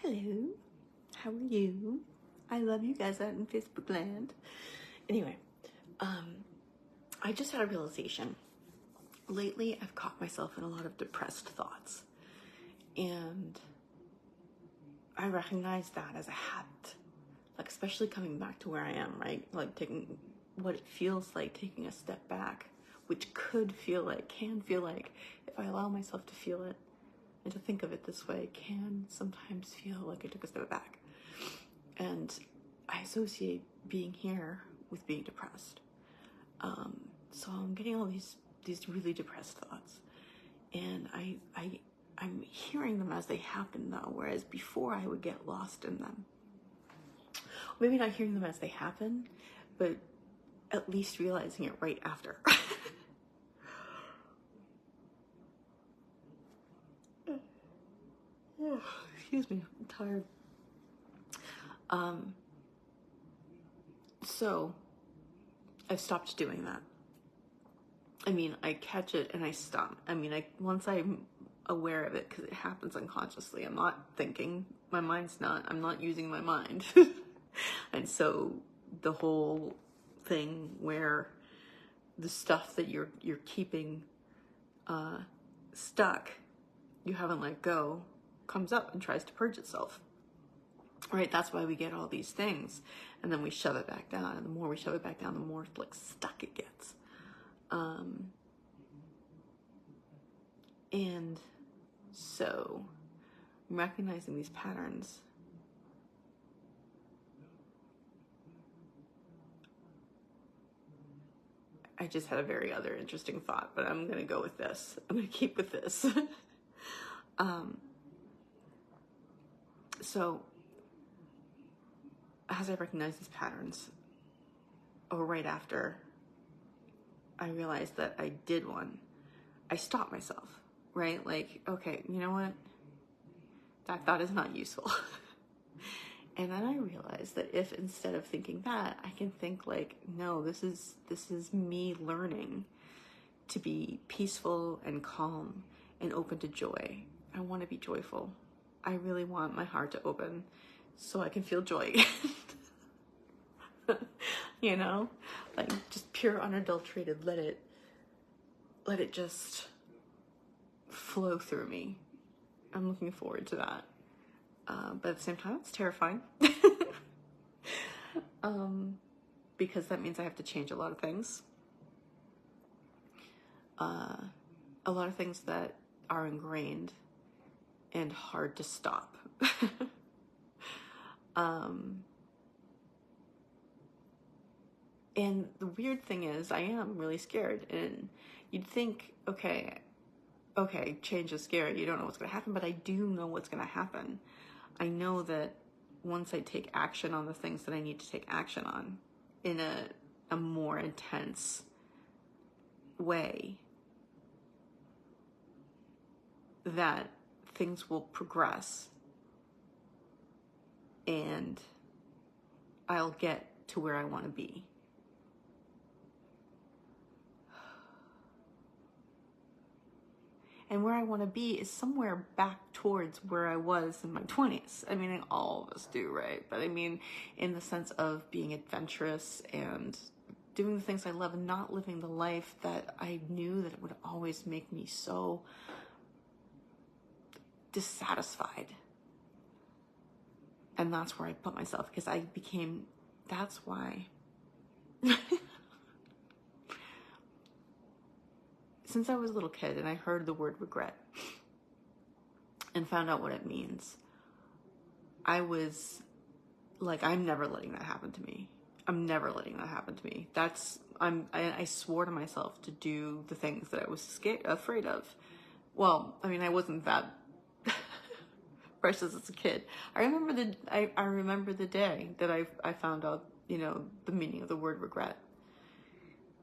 Hello, how are you? I love you guys out in Facebook land. Anyway, I just had a realization. Lately, I've caught myself in a lot of depressed thoughts. And I recognize that as a habit. Like, especially coming back to where I am, right? Like, taking what it feels like taking a step back, which can feel like, if I allow myself to feel it and to think of it this way, can sometimes feel like I took a step back. And I associate being here with being depressed. So I'm getting all these really depressed thoughts, and I'm hearing them as they happen now, whereas before I would get lost in them. Maybe not hearing them as they happen, but at least realizing it right after. Excuse me, I'm tired. So I've stopped doing that. I mean, I catch it and I stop. I mean, once I'm aware of it, because it happens unconsciously, I'm not thinking, I'm not using my mind. And so the whole thing where the stuff that you're keeping stuck, you haven't let go, comes up and tries to purge itself. Right? That's why we get all these things, and then we shove it back down, and the more we shove it back down, the more like stuck it gets. And so I'm recognizing these patterns. I just had a very other interesting thought, but I'm going to go with this. I'm going to keep with this. So as I recognize these patterns, or right after I realized that I did one, I stopped myself, right? Like, okay, you know what? That thought is not useful. And then I realized that if instead of thinking that, I can think like, no, this is me learning to be peaceful and calm and open to joy. I want to be joyful. I really want my heart to open so I can feel joy again. You know, like just pure unadulterated, let it just flow through me. I'm looking forward to that. But at the same time, it's terrifying. Because that means I have to change a lot of things. A lot of things that are ingrained and hard to stop. And the weird thing is, I am really scared. And you'd think, okay, change is scary. You don't know what's going to happen, but I do know what's going to happen. I know that once I take action on the things that I need to take action on in a more intense way, that things will progress and I'll get to where I want to be. And where I want to be is somewhere back towards where I was in my 20s. I mean, all of us do, right? But I mean, in the sense of being adventurous and doing the things I love and not living the life that I knew that it would always make me so dissatisfied. And that's where I put myself, because that's why. Since I was a little kid and I heard the word regret and found out what it means, I was like, I'm never letting that happen to me. I'm never letting that happen to me. I swore to myself to do the things that I was afraid of. Well, I mean, I wasn't that precious as a kid. I remember the day that I found out, you know, the meaning of the word regret.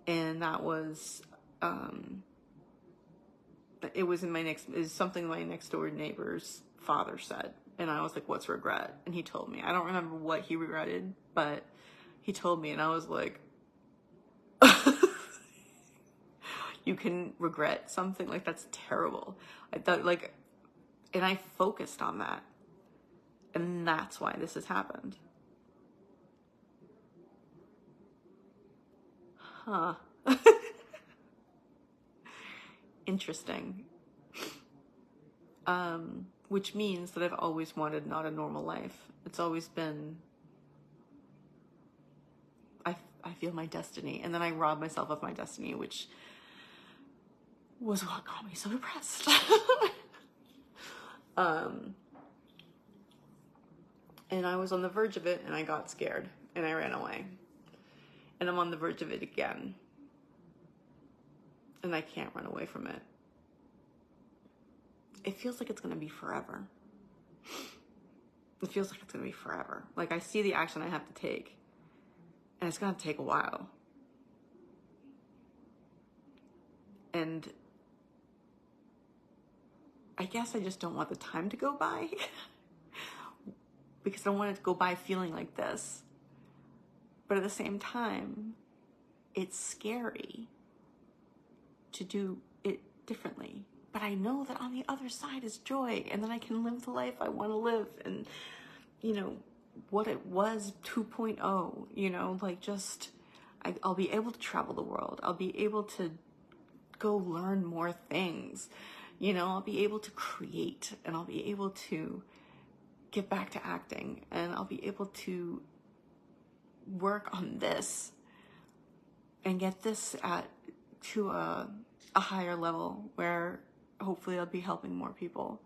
And that was, it was something my next door neighbor's father said. And I was like, what's regret? And he told me. I don't remember what he regretted, but he told me, and I was like, you can regret something? Like, that's terrible. I thought, like, and I focused on that. And that's why this has happened. Huh. Interesting. Which means that I've always wanted not a normal life. It's always been, I feel my destiny. And then I rob myself of my destiny, which was what got me so depressed. And I was on the verge of it, and I got scared, and I ran away. And I'm on the verge of it again. And I can't run away from it. It feels like it's going to be forever. It feels like it's going to be forever. Like, I see the action I have to take, and it's going to take a while. And I guess I just don't want the time to go by because I don't want it to go by feeling like this. But at the same time, it's scary to do it differently. But I know that on the other side is joy, and then I can live the life I want to live, and, you know, what it was 2.0, you know, like just, I'll be able to travel the world. I'll be able to go learn more things. You know, I'll be able to create, and I'll be able to get back to acting, and I'll be able to work on this and get this to a higher level where hopefully I'll be helping more people.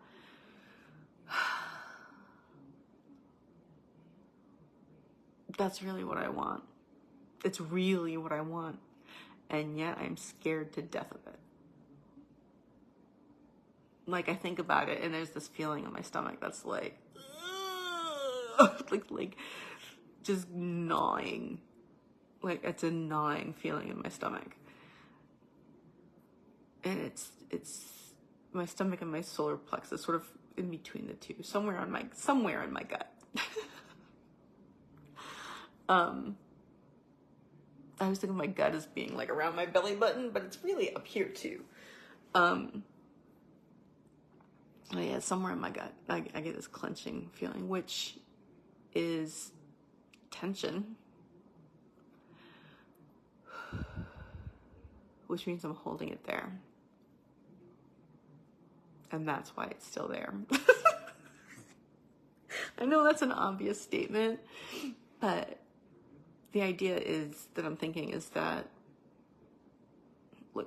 That's really what I want. It's really what I want. And yet I'm scared to death of it. Like, I think about it and there's this feeling in my stomach that's like, like just gnawing. Like, it's a gnawing feeling in my stomach. And it's my stomach and my solar plexus, sort of in between the two, somewhere in my gut. I always think of my gut as being like around my belly button, but it's really up here too. Oh yeah, somewhere in my gut, I get this clenching feeling, which is tension, which means I'm holding it there. And that's why it's still there. I know that's an obvious statement, but the idea is that I'm thinking is that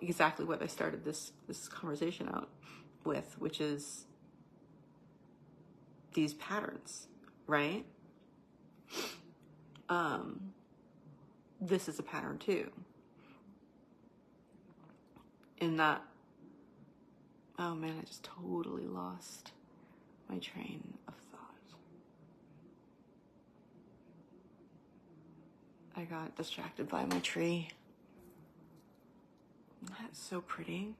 exactly what I started this conversation out with, which is these patterns, right? This is a pattern too. In that, oh man, I just totally lost my train of thought. I got distracted by my tree. That's so pretty.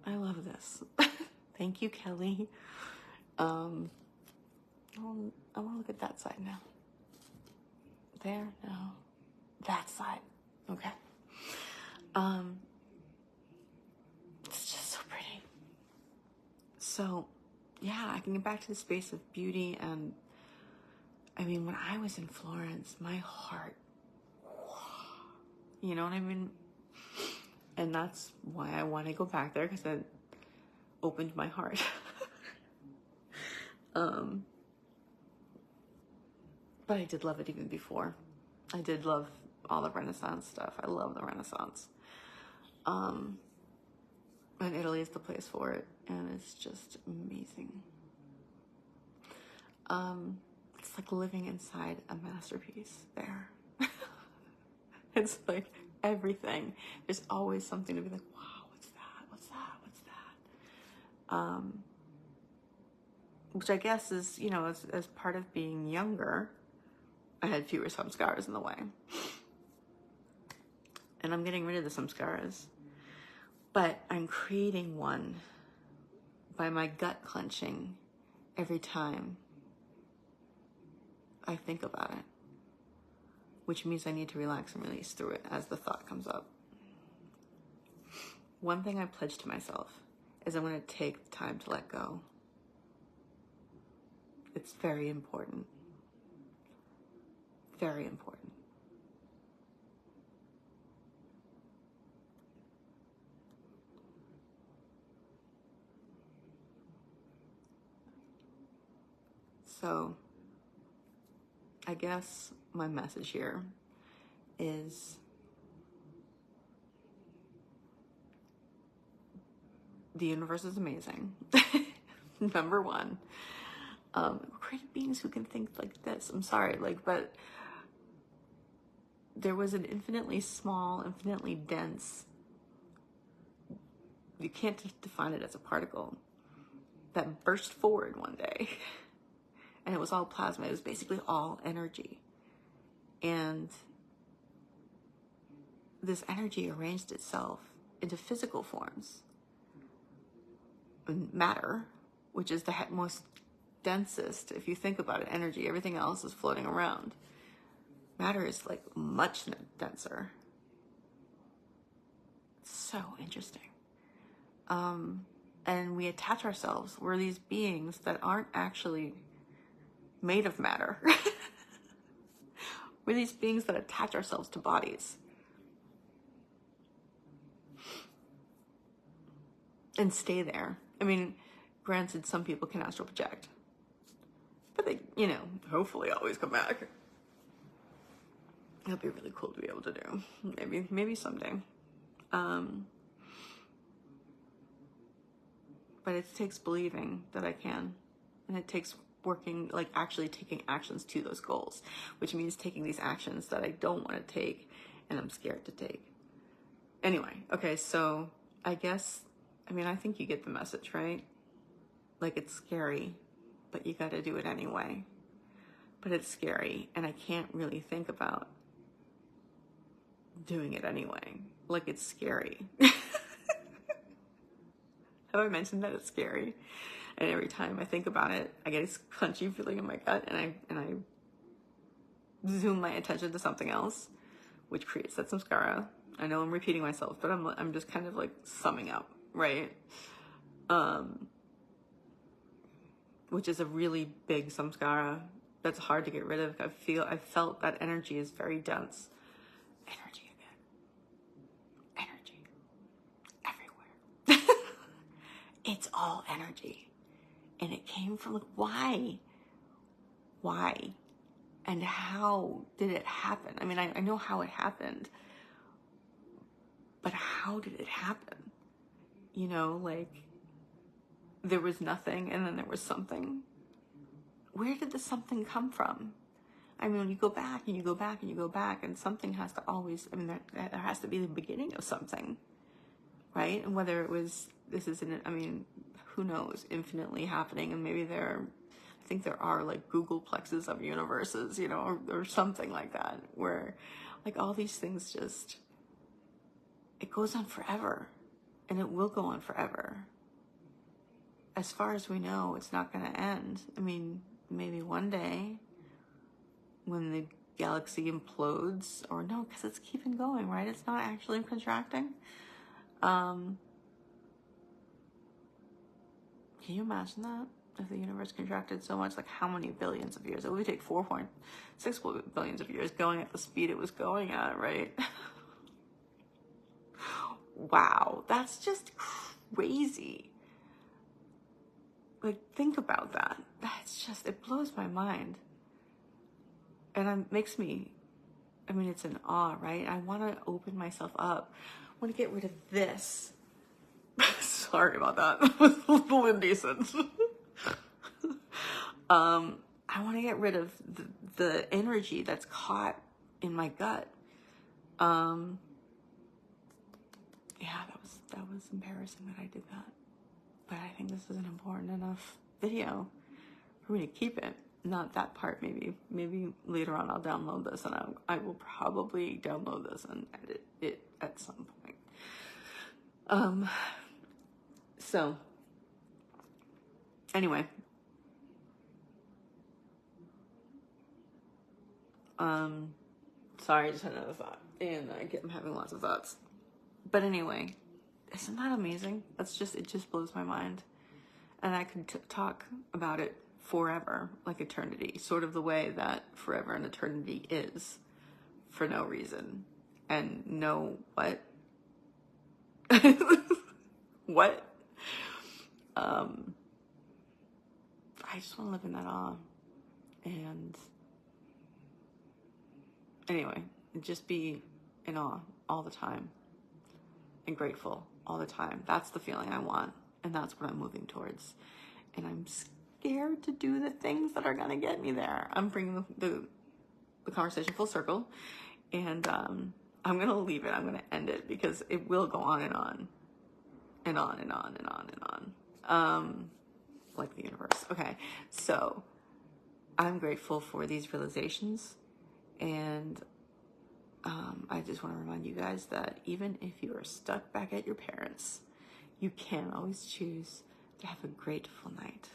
I love this. Thank you, Kelly. I want to look at that side now. There? No. That side. Okay. It's just so pretty. So, yeah, I can get back to the space of beauty. And I mean, when I was in Florence, my heart, you know what I mean? And that's why I want to go back there, because it opened my heart. But I did love it even before. I did love all the Renaissance stuff. I love the Renaissance. And Italy is the place for it, and it's just amazing. It's like living inside a masterpiece there. It's like everything. There's always something to be like, wow, what's that? What's that? What's that? Which I guess is, you know, as part of being younger, I had fewer samskaras in the way. And I'm getting rid of the samskaras. But I'm creating one by my gut clenching every time I think about it. Which means I need to relax and release through it as the thought comes up. One thing I pledged to myself is I'm going to take the time to let go. It's very important. Very important. So, I guess my message here is the universe is amazing. Number one. We're created beings who can think like this. I'm sorry, but there was an infinitely small, infinitely dense, you can't define it as a particle, that burst forward one day. And it was all plasma. It was basically all energy. And this energy arranged itself into physical forms. Matter, which is the most densest, if you think about it, energy. Everything else is floating around. Matter is much denser. It's so interesting. And we attach ourselves. We're these beings that aren't actually made of matter. We're these beings that attach ourselves to bodies. And stay there. I mean, granted, some people can astral project. But they, hopefully always come back. It'll be really cool to be able to do. Maybe someday. But it takes believing that I can. And it takes working, actually taking actions to those goals. Which means taking these actions that I don't want to take and I'm scared to take. Anyway, okay, so I guess, I think you get the message, right? It's scary, but you got to do it anyway. But it's scary, and I can't really think about doing it anyway. It's scary. Have I mentioned that it's scary? And every time I think about it, I get a crunchy feeling in my gut, and I zoom my attention to something else, which creates that samskara. I know I'm repeating myself, but I'm just kind of summing up, right? Which is a really big samskara that's hard to get rid of. I felt that energy is very dense. Energy again. Energy. Everywhere. It's all energy. And it came from why? Why? And how did it happen? I know how it happened. But how did it happen? There was nothing and then there was something. Where did the something come from? When you go back and you go back and you go back, and something has to always, there has to be the beginning of something, right? And whether it was, who knows, infinitely happening, and maybe I think there are Google plexes of universes, or something like that, where all these things just, it goes on forever, and it will go on forever. As far as we know, it's not going to end. Maybe one day when the galaxy implodes, or no, because it's keeping going, right? It's not actually contracting. Can you imagine that? If the universe contracted so much, how many billions of years? It would take 4.6 billions of years going at the speed it was going at, right? Wow, that's just crazy. Think about that. That's just, it blows my mind. And it makes me, it's an awe, right? I want to open myself up. I want to get rid of this. Sorry about that. It was a little indecent. I want to get rid of the energy that's caught in my gut. Yeah, that was embarrassing that I did that. But I think this is an important enough video for me to keep it. Not that part, maybe later on I'll download this, and I will probably download this and edit it at some point. So anyway, sorry, I just had another thought, and I'm having lots of thoughts. But anyway, isn't that amazing? It just blows my mind. And I could talk about it forever, like eternity, sort of the way that forever and eternity is for no reason. And no what? What? I just want to live in that awe. And anyway, just be in awe all the time and grateful all the time. That's the feeling I want, and that's what I'm moving towards. And I'm scared to do the things that are gonna get me there. I'm bringing the conversation full circle, and I'm gonna leave it. I'm gonna end it because it will go on and on and on and on and on and on, like the universe. Okay, so I'm grateful for these realizations, and I just want to remind you guys that even if you are stuck back at your parents', you can always choose to have a grateful night.